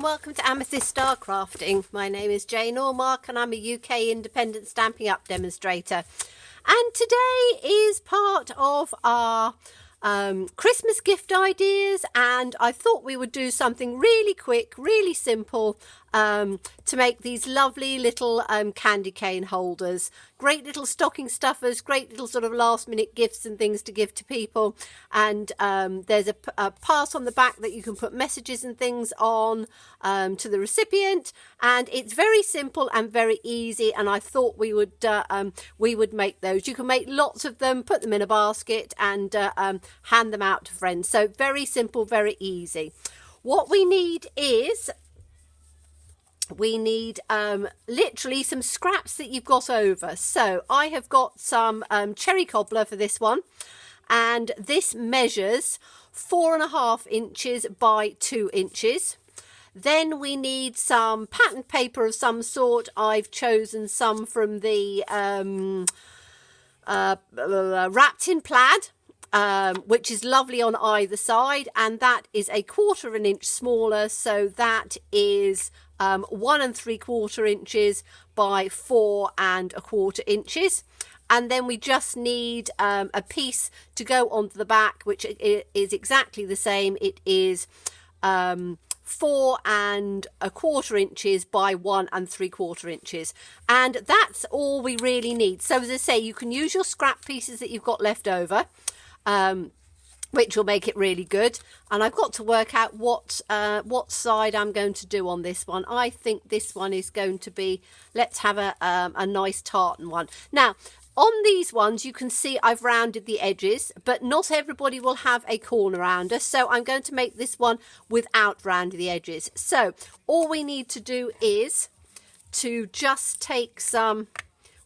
welcome to Amethyst Star Crafting. My name is Jane Ormark and I'm a UK independent Stampin' Up demonstrator. And today is part of our Christmas gift ideas, and I thought we would do something really quick, really simple to make these lovely little candy cane holders. Great little stocking stuffers, great little sort of last minute gifts and things to give to people. And there's a part on the back that you can put messages and things on to the recipient, and it's very simple and very easy, and I thought we would make those. You can make lots of them, put them in a basket and hand them out to friends. So very simple, very easy. What we need is literally some scraps that you've got over. So I have got some cherry cobbler for this one, and this measures 4.5 inches by 2 inches. Then we need some pattern paper of some sort. I've chosen some from the wrapped in plaid, which is lovely on either side, and that is 1/4 inch smaller, so that is 1 3/4 inches by 4 1/4 inches. And then we just need a piece to go onto the back, which is exactly the same. It is 4 1/4 inches by 1 3/4 inches, and that's all we really need. So as I say, you can use your scrap pieces that you've got left over, which will make it really good. And I've got to work out what side I'm going to do on this one. I think this one is going to be, let's have a nice tartan one. Now, on these ones, you can see I've rounded the edges, but not everybody will have a corner rounder, so I'm going to make this one without rounding the edges. So all we need to do is to just take some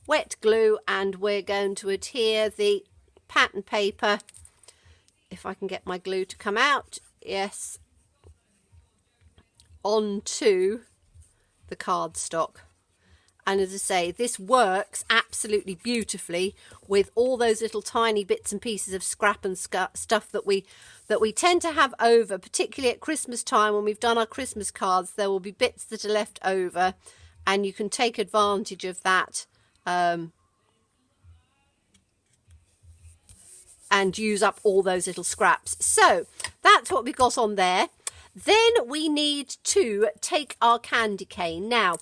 wet glue, and we're going to adhere the pattern paper, if I can get my glue to come out, yes, onto the cardstock. And as I say, this works absolutely beautifully with all those little tiny bits and pieces of scrap and stuff that we tend to have over, particularly at Christmas time when we've done our Christmas cards. There will be bits that are left over, and you can take advantage of that and use up all those little scraps. So that's what we've got on there. Then we need to take our candy cane. Now,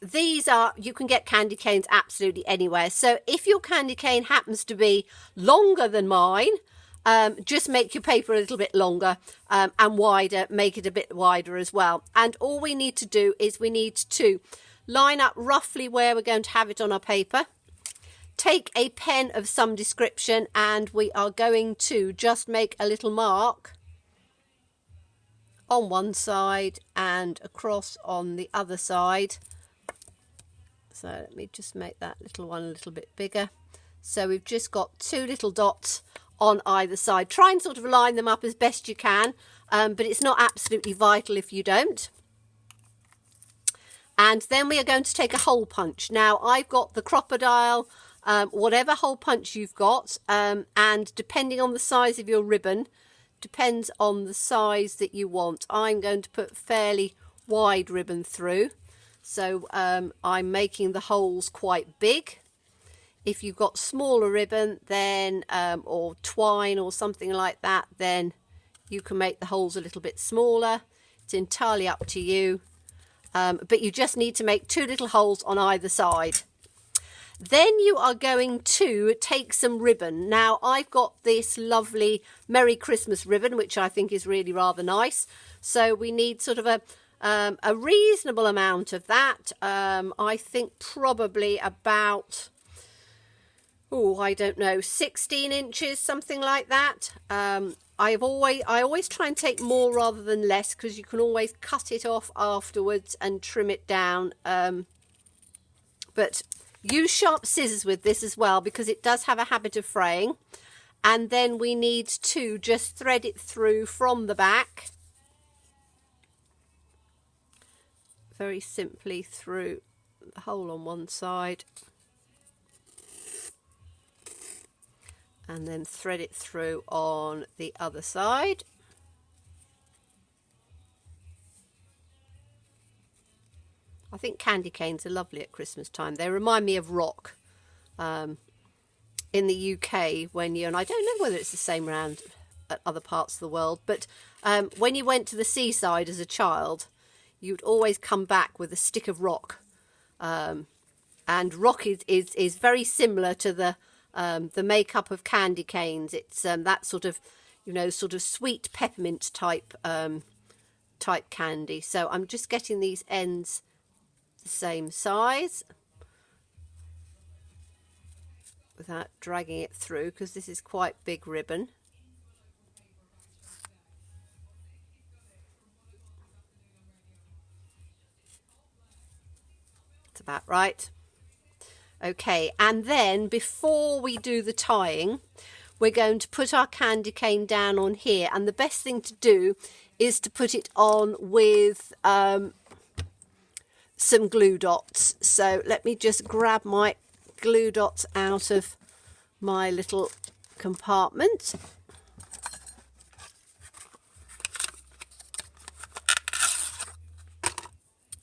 these are, you can get candy canes absolutely anywhere. So if your candy cane happens to be longer than mine, just make your paper a little bit longer and wider, make it a bit wider as well. And all we need to do is we need to line up roughly where we're going to have it on our paper. Take a pen of some description, and we are going to just make a little mark on one side and across on the other side. So let me just make that little one a little bit bigger. So we've just got 2 little dots on either side. Try and sort of line them up as best you can, but it's not absolutely vital if you don't. And then we are going to take a hole punch. Now I've got the crocodile, whatever hole punch you've got, and depending on the size of your ribbon, depends on the size that you want. I'm going to put fairly wide ribbon through, so I'm making the holes quite big. If you've got smaller ribbon, then or twine or something like that, then you can make the holes a little bit smaller. It's entirely up to you, but you just need to make 2 little holes on either side. Then you are going to take some ribbon. Now I've got this lovely Merry Christmas ribbon, which I think is really rather nice. So we need sort of a reasonable amount of that. I think probably about, I don't know, 16 inches, something like that. I always try and take more rather than less, because you can always cut it off afterwards and trim it down. But use sharp scissors with this as well, because it does have a habit of fraying. And then we need to just thread it through from the back, very simply through the hole on one side, and then thread it through on the other side. I think candy canes are lovely at Christmas time. They remind me of rock. In the UK, when you, and I don't know whether it's the same around at other parts of the world, but when you went to the seaside as a child, you'd always come back with a stick of rock. And rock is very similar to the makeup of candy canes. It's that sort of, you know, sort of sweet peppermint type candy. So I'm just getting these ends the same size without dragging it through, because this is quite big ribbon. It's about right. Okay, and then before we do the tying, we're going to put our candy cane down on here, and the best thing to do is to put it on with some glue dots. So let me just grab my glue dots out of my little compartment.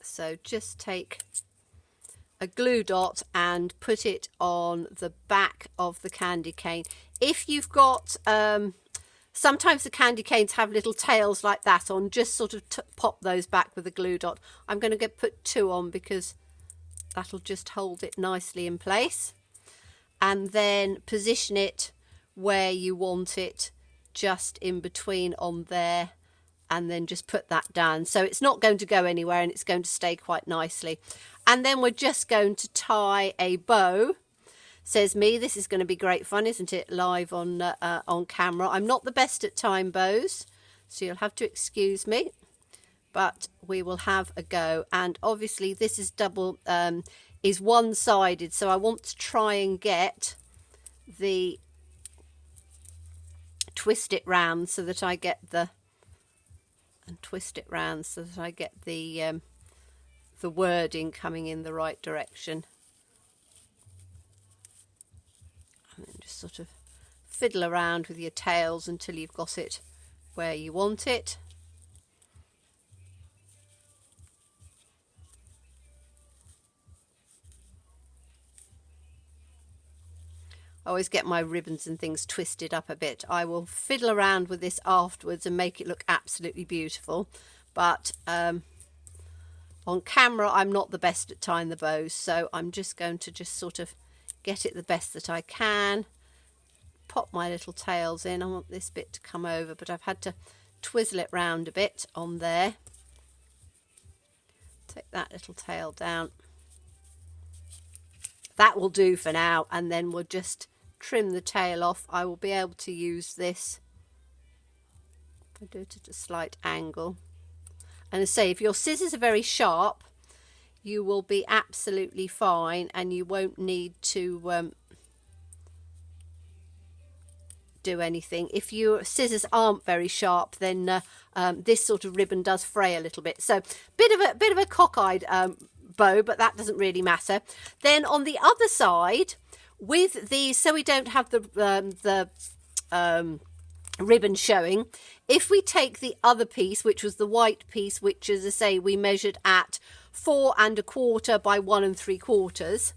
So just take a glue dot and put it on the back of the candy cane. If you've got, sometimes the candy canes have little tails like that on, just sort of pop those back with a glue dot. I'm going to put 2 on because that'll just hold it nicely in place. And then position it where you want it, just in between on there, and then just put that down. So it's not going to go anywhere and it's going to stay quite nicely. And then we're just going to tie a bow. Says me, this is going to be great fun, isn't it, live on camera. I'm not the best at tying bows, so you'll have to excuse me, but we will have a go. And obviously this is is one-sided, so I want to try and get the twist it round so that I get the wording coming in the right direction. And then just sort of fiddle around with your tails until you've got it where you want it. I always get my ribbons and things twisted up a bit. I will fiddle around with this afterwards and make it look absolutely beautiful. But on camera, I'm not the best at tying the bows, so I'm just going to just sort of get it the best that I can. Pop my little tails in. I want this bit to come over, but I've had to twizzle it round a bit on there. Take that little tail down. That will do for now, and then we'll just trim the tail off. I will be able to use this. I'll do it at a slight angle. And I say, if your scissors are very sharp, you will be absolutely fine, and you won't need to do anything. If your scissors aren't very sharp, then this sort of ribbon does fray a little bit. So bit of a cockeyed bow, but that doesn't really matter. Then on the other side, with these, so we don't have the ribbon showing, if we take the other piece, which was the white piece, which, as I say, we measured at 4 1/4 by 1 3/4,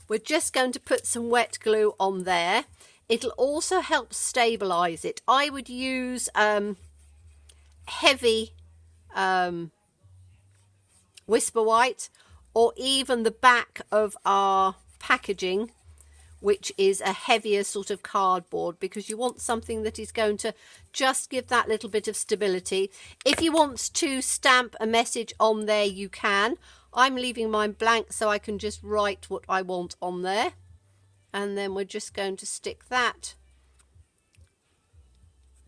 we're just going to put some wet glue on there. It'll also help stabilize it. I would use heavy Whisper White, or even the back of our packaging, which is a heavier sort of cardboard, because you want something that is going to just give that little bit of stability. If you want to stamp a message on there, you can. I'm leaving mine blank so I can just write what I want on there. And then we're just going to stick that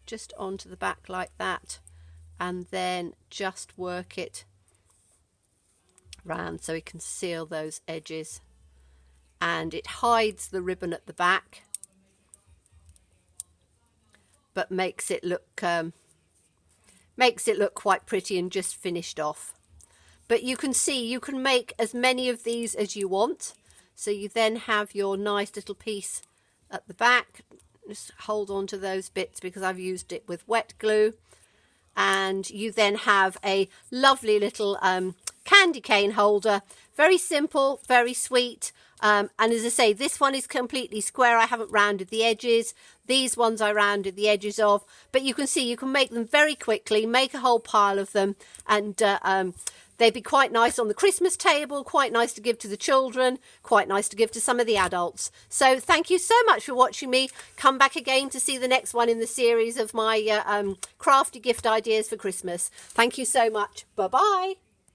just onto the back like that, and then just work it round so we can seal those edges. And it hides the ribbon at the back, but makes it look quite pretty and just finished off. But you can see you can make as many of these as you want. So you then have your nice little piece at the back. Just hold on to those bits because I've used it with wet glue. And you then have a lovely little candy cane holder. Very simple, very sweet. And as I say, this one is completely square. I haven't rounded the edges. These ones I rounded the edges of. But you can see you can make them very quickly, make a whole pile of them. And they'd be quite nice on the Christmas table, quite nice to give to the children, quite nice to give to some of the adults. So thank you so much for watching me. Come back again to see the next one in the series of my crafty gift ideas for Christmas. Thank you so much. Bye-bye.